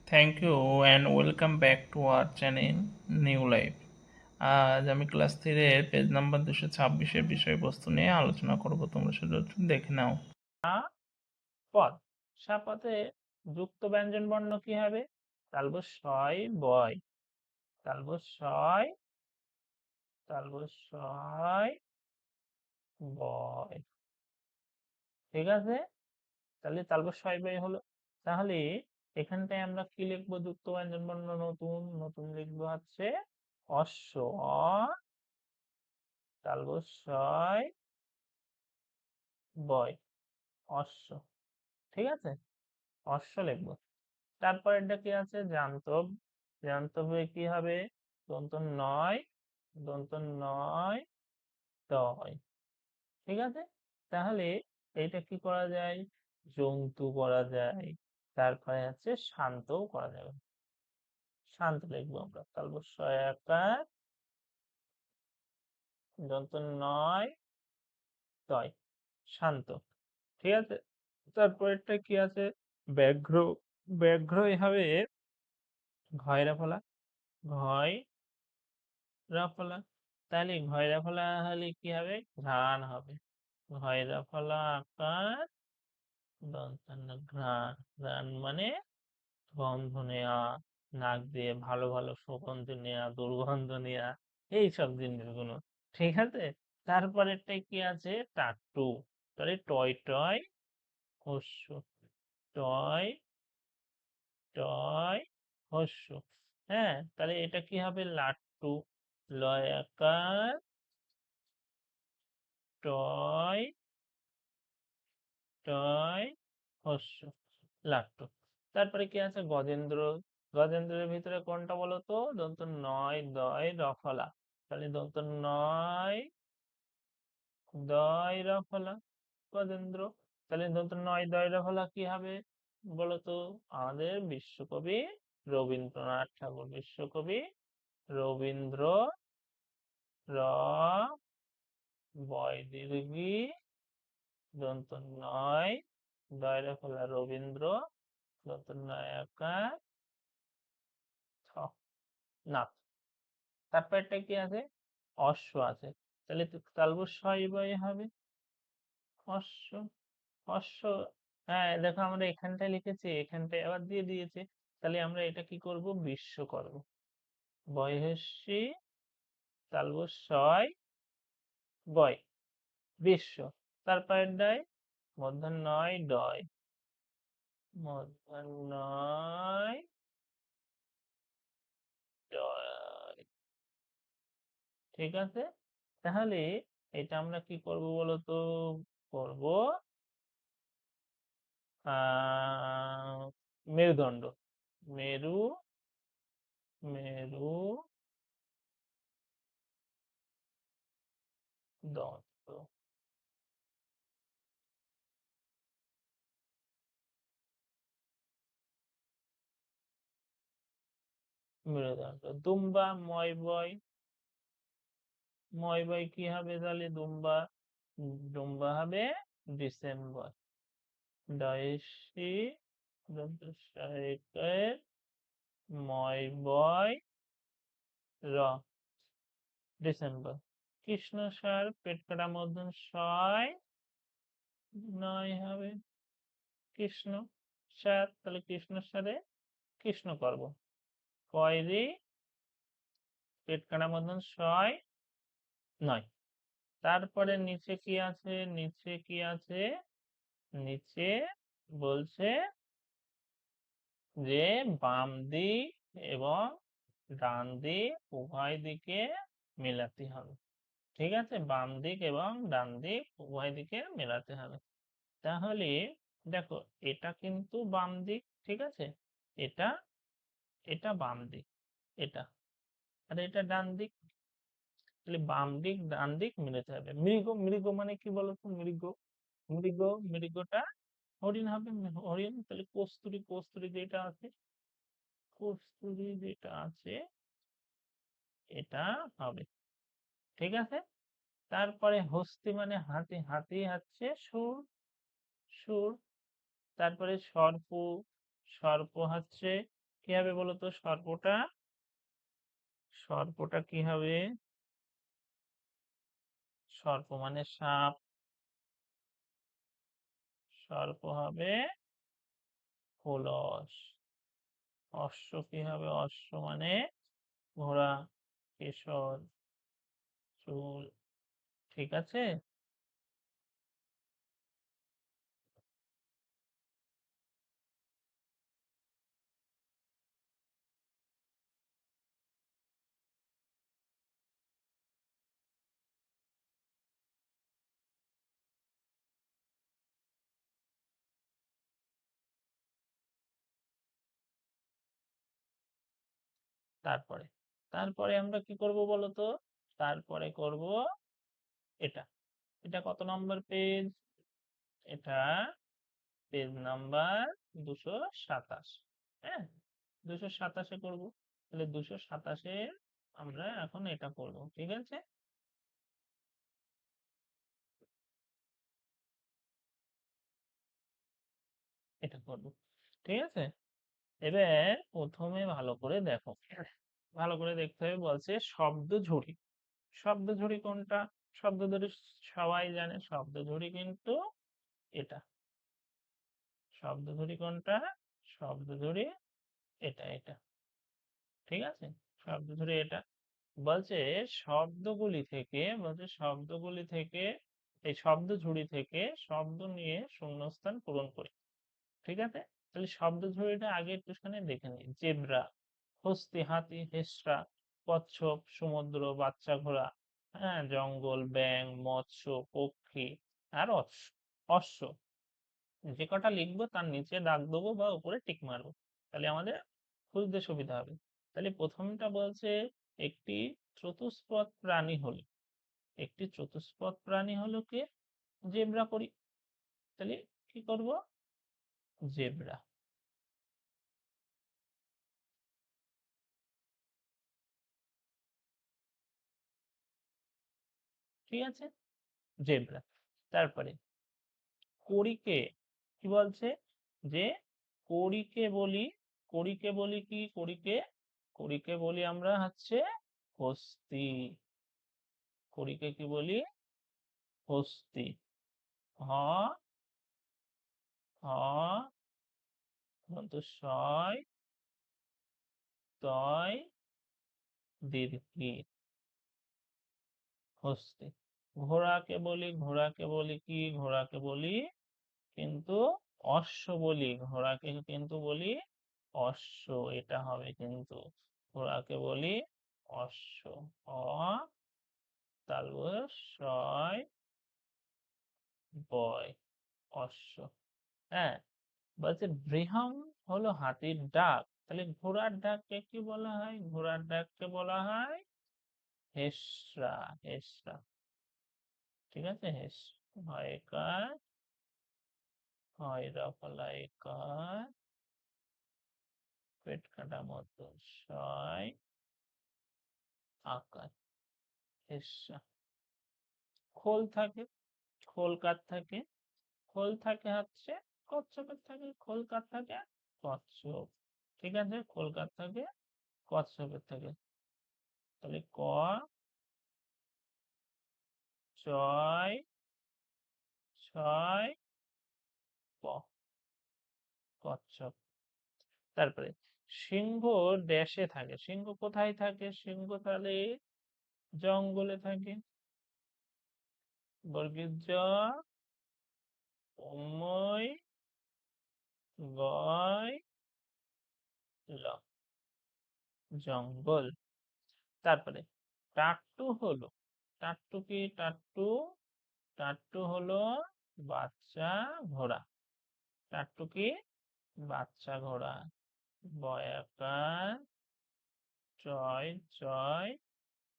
Thank you and welcome back to our channel New Life. আজ আমি class 3 এর page number 226 বিষয়বস্তু নিয়ে আলোচনা করব। তোমরা শুধু দেখে নাও। পদ সাপথে যুক্ত ব্যঞ্জন বর্ণ কি হবে? তালব শয় বয়, তালব শয়, তালব শয় বয়। ঠিক আছে, তাহলে তালব শয় বয় হলো। তাহলে এখানটায় আমরা কি লিখবো? যুক্ত ব্যঞ্জন বর্ণ নতুন নতুন লিখবো হচ্ছে অশ্ব, তালব শয় বয়, অশ্ব। ঠিক আছে, অশ্ব লিখবো। তারপরেরটা কি আছে? জান্তব। জান্তবে কি হবে? দন্ত নয়, দন্ত নয় তয়। ঠিক আছে, তাহলে এইটা কি করা যায়? জন্তু করা যায়। তারপরে হচ্ছে শান্তও করা যাবে। শান্ত লিখবো আমরা, তালব শয়াকার দন্ত নয় তয়, শান্ত। ঠিক আছে, তারপরেরটা কি আছে? ব্যাঘ্র। ব্যাঘ্র হবে ঘয়রা ফলা, ঘয় ফলা। তাহলে ঘয়রা ফলা হলে কি হবে? ঘ্রাণ হবে। ঘয়রা ফলা আকার দন্তান্ন ঘ্রাণ। ঘ্রাণ মানে গন্ধ নেয়া, নাক দিয়ে ভালো ভালো সুগন্ধ নেয়া, দুর্গন্ধ নেয়া, এইসব জিনিসগুলো। ঠিক আছে, তারপরেরটাই কি আছে? টাট্টু। তাহলে টয় টয় হস্য, টয় টয় হস্য। হ্যাঁ, তাহলে এটা কি হবে? লাট্টু। লয় আকার টয় টয় হস্য, লাট্টু। তারপরে কি আছে? গজেন্দ্র। গজেন্দ্রের ভিতরে কোনটা বলো তো? দন্ত নয় দয় রফলা। তাহলে দন্ত নয় দয় রফলা, গজেন্দ্র। তাহলে দন্ত নয় দয় রফলা কি হবে বলতো? আমাদের বিশ্বকবি রবীন্দ্রনাথ ঠাকুর। বিশ্বকবি রবীন্দ্র র বয় দীর্ঘী দন্ত নয় দয় রফলা রবীন্দ্র দন্ত নয় আকার নাথ। তারপরটা কি আছে? অশ্ব আছে। তাহলে তো তালব শয় বয় হবে অশ্ব, অশ্ব। হ্যাঁ দেখো, আমরা এখানটায় লিখেছি, এখানটায় আবার দিয়ে দিয়েছে। তাহলে আমরা এটা কি করব? বিশ্ব করব। বয়সী তালব শয় বয়, বিশ্ব। তারপরের ডায় মধ্যাহ্নয় ডয়, মধ্যাহ্নয় ডয়। ঠিক আছে, তাহলে এটা আমরা কি করব বলতো? করব মেরুদণ্ড। মেরু, মেরু দত্ত। মেরুদণ্ড। দুম্বা ময় বয়, ময় বয় কি হবে তাহলে? দুম্বা, দুম্বা হবে ডিসেম্বর। ডয়েসি দন্ত সাহিত্যের ময় বয় র, ডিসেম্বর। কৃষ্ণ সার পেট কাটা মধ্যম ছয় নয় হবে কৃষ্ণ সার। তাহলে কৃষ্ণ সারে কৃষ্ণ করব। কয়রি পেট কাটা মধ্যম ছয় নয়। তারপরে নিচে কি আছে? নিচে কি আছে? নিচে বলছে যে বাম দিক এবং ডান দিক উভয় দিকে মেলাতে হবে। ঠিক আছে, বাম দিক এবং ডান দিক উভয় দিকে মেলাতে হবে। তাহলে দেখো, এটা কিন্তু বাম দিক। ঠিক আছে, এটা এটা বাম দিক, এটা আর এটা ডান দিক। তাহলে বাম দিক ডান দিক মিলাতে হবে। মৃগ, মৃগ মানে কি বলতো? মৃগ, মৃগ, মৃগটা হরিণ হবে। হরিণ। তাহলে কস্তুরী, কস্তুরী যেটা আছে, কস্তুরী যেটা আছে এটা হবে। ঠিক আছে, তারপরে হস্তি মানে হাতি। হাতি হচ্ছে সুর, সুর। তারপরে সর্প, সর্প হচ্ছে কি হবে বলতো? সর্পটা সর্পটা কি হবে? সর্প মানে সাপ, সর্প হবে খোলস। অশ্ব কি হবে? অশ্ব মানে ঘোড়া, কেশর, চুল। ঠিক আছে? তারপরে তারপরে আমরা কি করব বলতো? তারপরে করব এটা। এটা কত নম্বর পেজ? এটা পেজ নাম্বার 227। হ্যাঁ, 227-এ করব। তাহলে 227-এ আমরা এখন এটা করব। ঠিক আছে? এটা করব। ঠিক আছে? এবার প্রথমে ভালো করে দেখো। ভালো করে দেখতে হবে, বলছে শব্দ ঝুড়ি। শব্দ ঝুড়ি কোনটা? শব্দ ঝুড়ি সবাই জানে, শব্দ ঝুড়ি কিন্তু এটা। শব্দ ঝুড়ি কোনটা? শব্দ ঝুড়ি এটা, এটা। ঠিক আছে? শব্দ ঝুড়ি এটা। বলছে শব্দগুলি থেকে এই শব্দ ঝুড়ি থেকে শব্দ নিয়ে শূন্যস্থান পূরণ করি। ঠিক আছে? তাহলে শব্দ ঝুড়িটা আগে একটুখানি দেখে নিই। জেব্রা, হস্তি, হাতি, হেঁসড়া, কচ্ছপ, সমুদ্র, বাচ্চা ঘোড়া, হ্যাঁ, জঙ্গল, ব্যাঙ, মৎস্য, পক্ষী, আর অশ্ব। অশ্ব যে কটা লিখবো তার নিচে দাগ দেবো বা উপরে টিক মারবো, তাহলে আমাদের খুঁজতে সুবিধা হবে। তাহলে প্রথমটা বলছে একটি চতুষ্পদ প্রাণী হলো। একটি চতুষ্পদ প্রাণী হলো কে? জেব্রা করি। তাহলে কি করব? জেব্রা। ঠিক আছে? জেব্রা। তারপরে কড়িকে কি বলছে? যে কড়িকে বলি, কড়িকে বলি কি? কড়িকে কড়িকে বলি আমরা হচ্ছে হস্তি। কড়িকে কি বলি? হস্তি। হ, হ, দন্ত সয়, তয়, দীর্ঘি, হস্তি। ঘোড়াকে বলি কি? ঘোড়াকে বলি কিন্তু অশ্ব বলি। ঘোড়াকে কিন্তু বলি অশ্ব। এটা হবে কিন্তু। ঘোড়াকে বলি অশ্ব। অ, তালব্য শয়, বয়, অশ্ব। হ্যাঁ, বলছে বৃহৎ হলো হাতির ডাক। তাহলে ঘোড়ার ডাককে কি বলা হয়? ঘোড়ার ডাককে বলা হয় হেসরা। হেসরা। ঠিক আছে? হেস, হয়কার, হয়রা ফলা একার, পেট কাটা মতো শয়, আকার, হেসরা। খোল থাকে। খোল কার থাকে? খোল থাকে হচ্ছে কচ্ছপের থাকে। খোল কার থাকে? কচ্ছপ। ঠিক আছে? খোল কার থাকে? কচ্ছপের থাকে। তাহলে ক, চয়, ছয়, প, কচ্ছপ। তারপরে সিংহ ড্যাশে থাকে। সিংহ কোথায় থাকে? সিংহ তাহলে জঙ্গলে থাকে। বর্গীর জ, অময়, গয়, ল, জঙ্গল। তারপরে টাট্টু হলো, টাট্টু কি? টাট্টু, টাট্টু হলো বাচ্চা ঘোড়া। টাট্টু কি? বাচ্চা ঘোড়া। বয়াকার, চয়, চয়,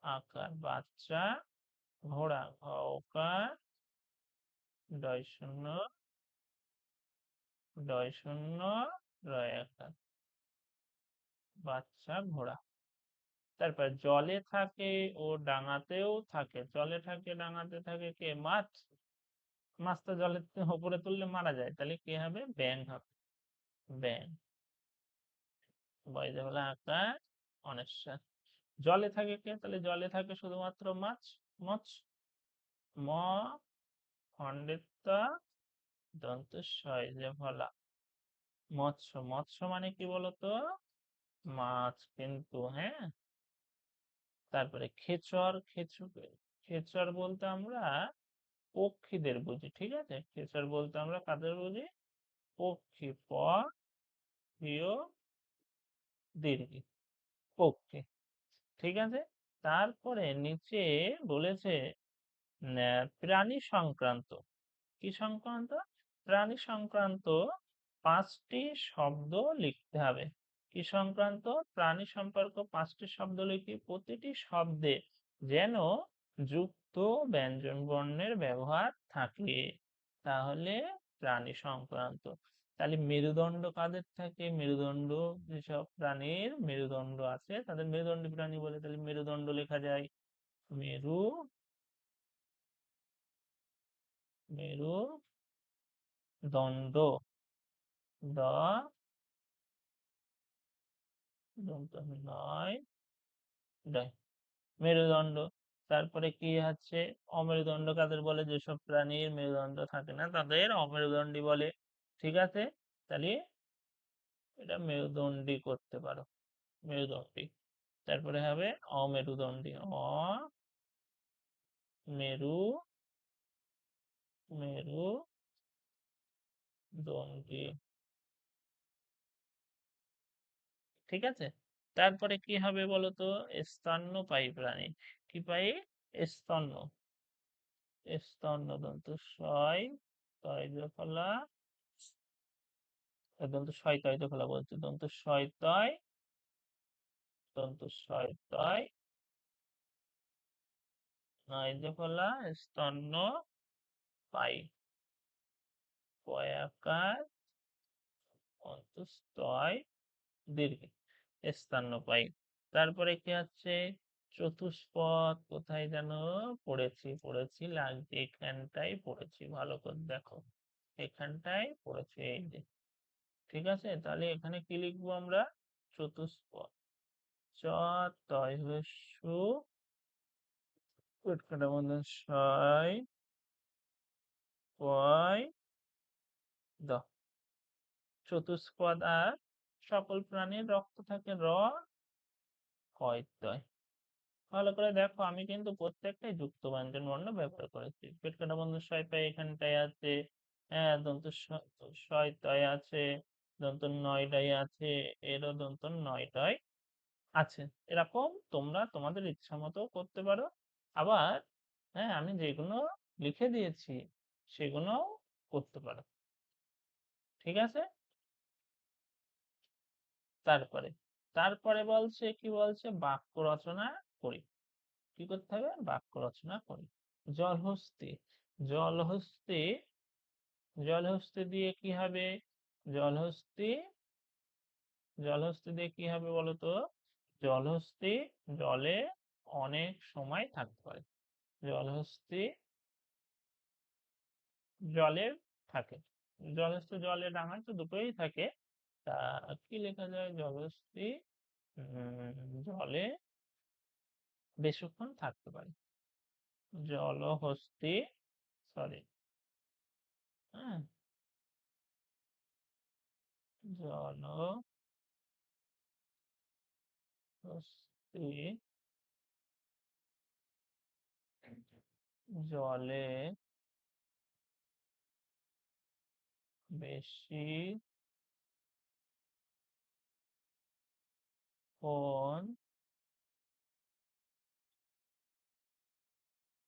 আকার, বাচ্চা ঘোড়া। ঘকার, ডয় শূন্য, ডয় শূন্য, রয়াকার, বাচ্চা ঘোড়া। তারপর জলে থাকে ও ডাঙাতেও থাকে। জলে থাকে, ডাঙাতে থাকে কে? মাছ। মাছ তো জলের উপরে তুললে মারা যায়, তাহলে কি হবে? ব্যাঙ হবে। ব্যাঙ। বয়জে হলো আকার অনেশ্বর। জলে থাকে কে? তাহলে জলে থাকে শুধুমাত্র মাছ। মৎস। ম খণ্ডিত দন্ত সয় যে ফলা মৎস্য। মৎস্য মানে কি বলতো? মাছ কিন্তু, হ্যাঁ। তারপরে খেচর। খেচর বলতে আমরা পক্ষীদের বুঝি, ঠিক আছে। খেচর বলতে আমরা কাদের বুঝি? পক্ষী। প প্রিয় দীর্ঘি, পক্ষী। ঠিক আছে। তারপরে নিচে বলেছে প্রাণী সংক্রান্ত। কি সংক্রান্ত? প্রাণী সংক্রান্ত 5টি শব্দ লিখতে হবে। কি সংক্রান্ত? প্রাণী সম্পর্ক 5টি শব্দ লিখি। প্রতিটি শব্দে যেন যুক্ত ব্যঞ্জন বর্ণের ব্যবহার থাকে, তাহলে প্রাণী সংক্রান্ত। তাহলে মেরুদণ্ড কাদের থাকে? মেরুদণ্ড যেসব প্রাণীর মেরুদণ্ড আছে তাদের মেরুদণ্ডী প্রাণী বলে। তাহলে মেরুদণ্ড লেখা যায় মেরু। মেরুদণ্ড। দ দন্ত নয় ডয়, মেরুদণ্ড। তারপরে কি আছে? অমেরুদণ্ড কাদের বলে? যেসব প্রাণীর মেরুদণ্ড থাকে না তাদের অমেরুদণ্ডী বলে। ঠিক আছে। তাহলে এটা মেরুদণ্ডী করতে পারো, মেরুদণ্ডী। তারপরে হবে অমেরুদণ্ডী। মেরু মেরুদণ্ডী। ঠিক আছে। তারপরে কি হবে বলতো? স্তন্যপায়ী প্রাণী। কি পাই? স্তন্য। স্তন্য দন্ত ছয় তয় ফলা দন্ত ছয় তয় ফলা বলছে। দন্ত ছয় তয়, দন্ত ছয় তয় নয় ফলা স্তন্য পাই। পয়াকার অন্তস্তয় দীর্ঘ, স্তন্যপায়ী। তারপরে কি আছে? চতুষ্পদ। কোথায় যেন পড়েছি লাগছে, এখানটাই পড়েছি, ভালো করে দেখো, এখানটাই পড়েছি, এই যে। ঠিক আছে। তাহলে এখানে কি লিখবো আমরা? চতুষ্পদ। চ তয় হস্যু উৎকাটা বন্ধন ছয় পয় দ। চতুষ্পদ। আর সকল প্রাণীর রক্ত থাকে র হয় তয়। ভালো করে দেখো, আমি কিন্তু প্রত্যেকটাই যুক্ত ব্যঞ্জন বর্ণ ব্যবহার করেছি। পেট কাটা বন্ধ ছয় পাই এখানটায় আছে, হ্যাঁ। দন্ত ছয় তয় আছে, দন্ত নয়টাই আছে, এরও দন্ত নয়টায় আছে। এরকম তোমরা তোমাদের ইচ্ছা মতো করতে পারো। আবার হ্যাঁ, আমি যেগুলো লিখে দিয়েছি সেগুলো করতে পারো। ঠিক আছে। তারপরে তারপরে বলছে কি? বলছে বাক্য রচনা করি। কি করতে হবে? বাক্য রচনা করি। জলহস্তি। জলহস্তি। জলহস্তি দিয়ে কি হবে? জলহস্তি। জলহস্তি দিয়ে কি হবে বলতো? জলহস্তি জলে অনেক সময় থাকতে পারে। জলহস্তি জলে থাকে। জলহস্তি জলে ডাঙায় তো দুটোই থাকে। তা কি লেখা যায়? জলহস্তি জলে বেশিক্ষণ থাকতে পারে। জলহস্তি, সরি, হ্যাঁ, জলহস্তি জলে বেশিক্ষণ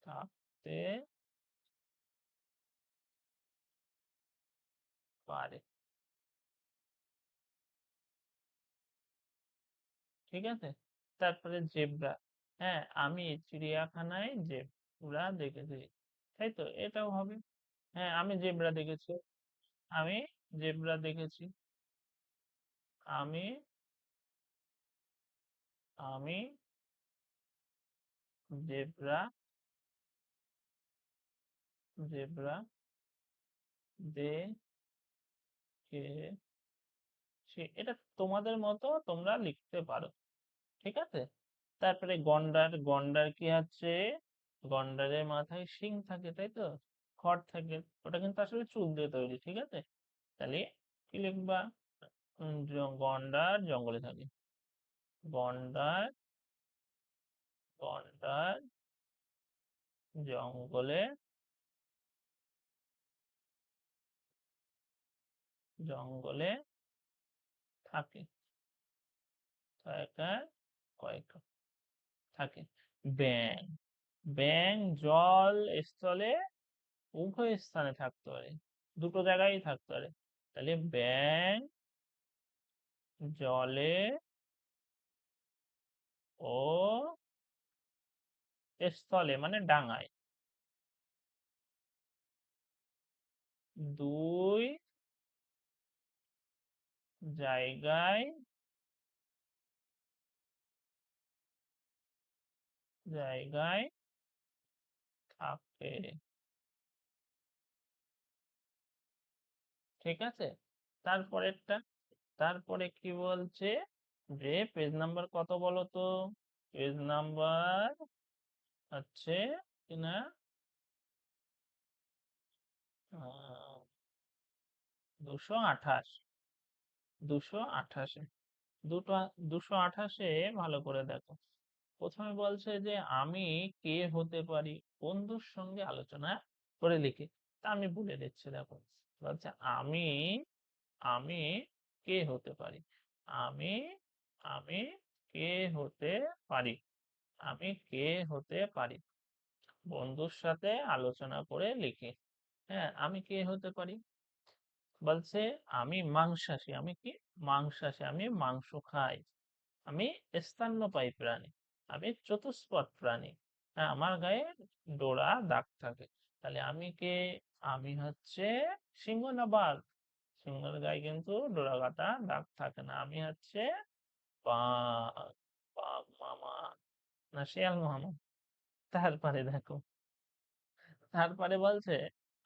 থাকতে পারে। ঠিক আছে। তারপরে জেব্রা। হ্যাঁ, আমি চিড়িয়াখানায় জেব্রা দেখেছি, তাই তো, এটাও হবে। হ্যাঁ, আমি জেব্রা দেখেছি। আমি জেব্রা দেখেছি। আমি আমি জেব্রা জেব্রা দেখেছি। এটা তোমাদের মতো তোমরা লিখতে পারো, ঠিক আছে। তারপরে গন্ডার, গন্ডার কি হচ্ছে, গন্ডারের মাথায় শিং থাকে, তাই তো, খড় থাকে, ওটা কিন্তু আসলে চুল দিয়ে তৈরি, ঠিক আছে। তাহলে কি লিখবা, গন্ডার জঙ্গলে থাকে, গন্ডার, গন্ডার জঙ্গলে, জঙ্গলে থাকে, থাকে, কয়েক থাকে। ব্যাং, ব্যাং জল স্থলে উভয় স্থানে থাকতে পারে, দুটো জায়গায় থাকতে পারে। তাহলে ব্যাং জলে ও স্থলে মানে ডাঙায়, দুই জায়গায়, জায়গায় থাকে, ঠিক আছে। তারপরেরটা, তারপরে কি বলছে, যে পেজ নাম্বার কত বলো তো, পেজ নাম্বার হচ্ছে কিনা 228, 228, 228-এ ভালো করে দেখো। প্রথমে বলছে যে আমি কে হতে পারি, বন্ধুর সঙ্গে আলোচনা করে লিখি। তা আমি বলে দিচ্ছি, দেখো। বলছে আমি, আমি কে হতে পারি, আমি, আমি কে হতে পারি, আমি কে হতে পারি, বন্ধুর সাথে আলোচনা করে লিখি। হ্যাঁ, আমি কে হতে পারি, বলছে আমি মাংসাশী, আমি কি মাংসাশী, আমি মাংস খাই, আমি স্তন্যপায়ী প্রাণী, আমি চতুষ্পদ প্রাণী, হ্যাঁ, আমার গায়ে ডোরা দাগ থাকে। তাহলে আমি কে, আমি হচ্ছে সিংহ না বাঘ, সিংহের গায়ে কিন্তু ডোরা কাটা দাগ থাকে না, আমি হচ্ছে বাঘ, বাঘ মামা না শিয়াল মামা। তারপরে দেখো, তারপরে বলছে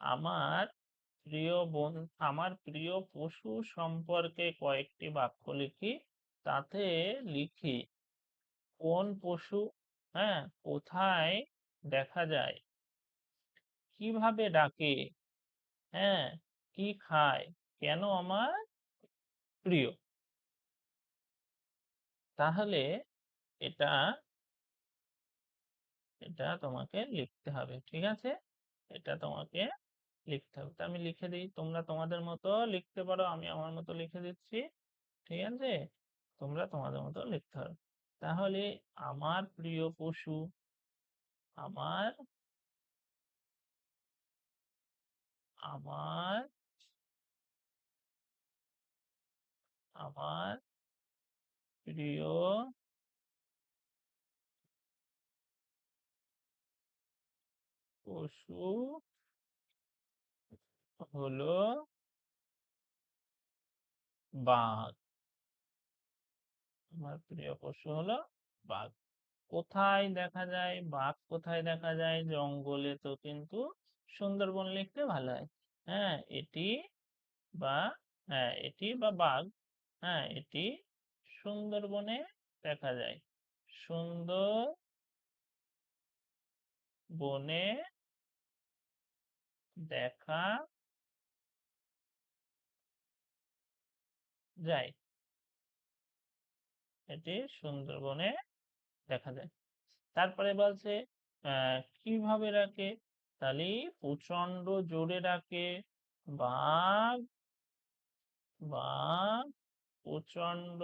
আমার প্রিয় আমার প্রিয় পশু সম্পর্কে কয়েকটি বাক্য লিখি, তাতে লিখি কোন পশু, হ্যাঁ, কোথায় দেখা যায়, কিভাবে ডাকে, হ্যাঁ, কি খায়, কেন আমার প্রিয়। তাহলে এটা, এটা তোমাকে লিখতে হবে, ঠিক আছে, এটা তোমাকে লিখতে হবে। তা আমি লিখে দিই, তোমরা তোমাদের মতো লিখতে পারো, আমি আমার মতো লিখে দিচ্ছি, ঠিক আছে। তোমরা তোমাদের মতো লিখতে হবে। তাহলে আমার প্রিয় পশু, আমার, আমার, আমার প্রিয় পশু হলো বাঘ, আমার প্রিয় পশু হলো বাঘ। কোথায় দেখা যায়, বাঘ কোথায় দেখা যায়, জঙ্গলে, তো কিন্তু সুন্দরবন লিখতে ভালো হয়। হ্যাঁ, এটি বা, হ্যাঁ এটি বা বাঘ, হ্যাঁ এটি সুন্দরবনে দেখা যায়, সুন্দর বনে দেখা যায়, এটি সুন্দরবনে দেখা যায়। তারপরে বলছে কিভাবে রাখে, তাহলে প্রচন্ড জোরে রাখে, বাঘ, বাঘ প্রচন্ড,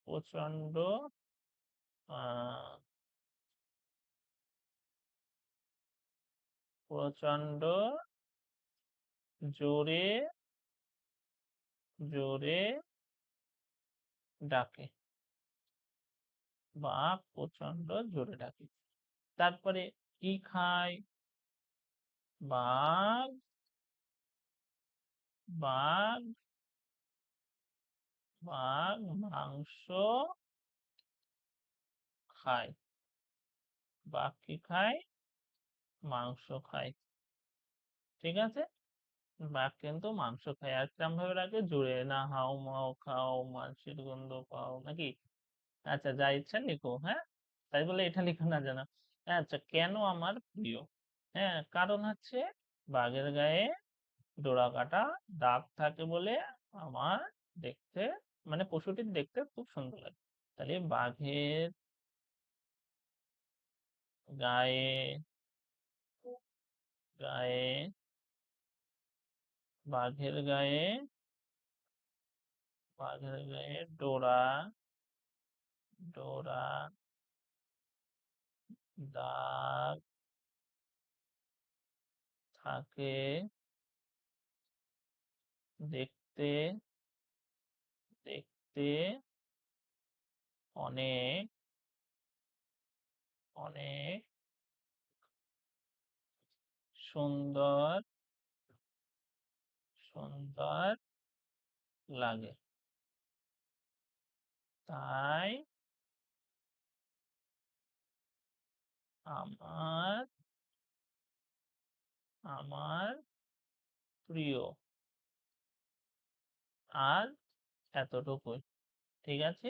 প্রচন্ড আহ প্রচন্ড জোরে, জোরে ডাকে, বাঘ প্রচন্ড জোরে ডাকে। তারপরে কি খায়, বাঘ, বাঘ, বাঘ মাংস খায়, বাঘ কি খায়, মাংস খায়, ঠিক আছে। বাঘ কিন্তু মাংস খায়। আর কিরম ভাবে ডাকে? জোরে, না হাউ মাউ খাও, মাংসের গন্ধ পাও, নাকি? আচ্ছা, যা ইচ্ছা লিখো, হ্যাঁ? তাই বলে এটা লিখো না যেন। আচ্ছা, কেন আমার প্রিয়? হ্যাঁ, কারণ হচ্ছে বাঘের গায়ে ডোরাকাটা দাগ থাকে বলে আমার দেখতে, মানে পশুটির দেখতে খুব সুন্দর লাগে। তাহলে গায়ে গায়ে বাঘের গায়ে বাঘের গায়ে ডোরা দাগ থাকে দেখতে দেখতে অনেক অনেক সুন্দর সুন্দর লাগে। তাই আমার আমার প্রিয়। আর এতটুকুই। ঠিক আছে?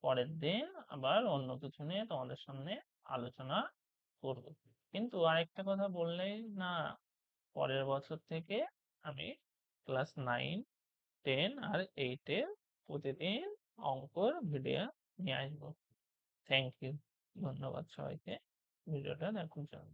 পরের দিন আবার অন্য কিছু নিয়ে তোমাদের সামনে আলোচনা করব। কিন্তু আরেকটা কথা বললেই না, পরের বছর থেকে আমি ক্লাস 9, 10 আর 8 এর প্রতিদিন অঙ্কর ভিডিও নিয়ে আসবো। Thank you. ধন্যবাদ সবাইকে ভিডিওটা দেখার জন্য।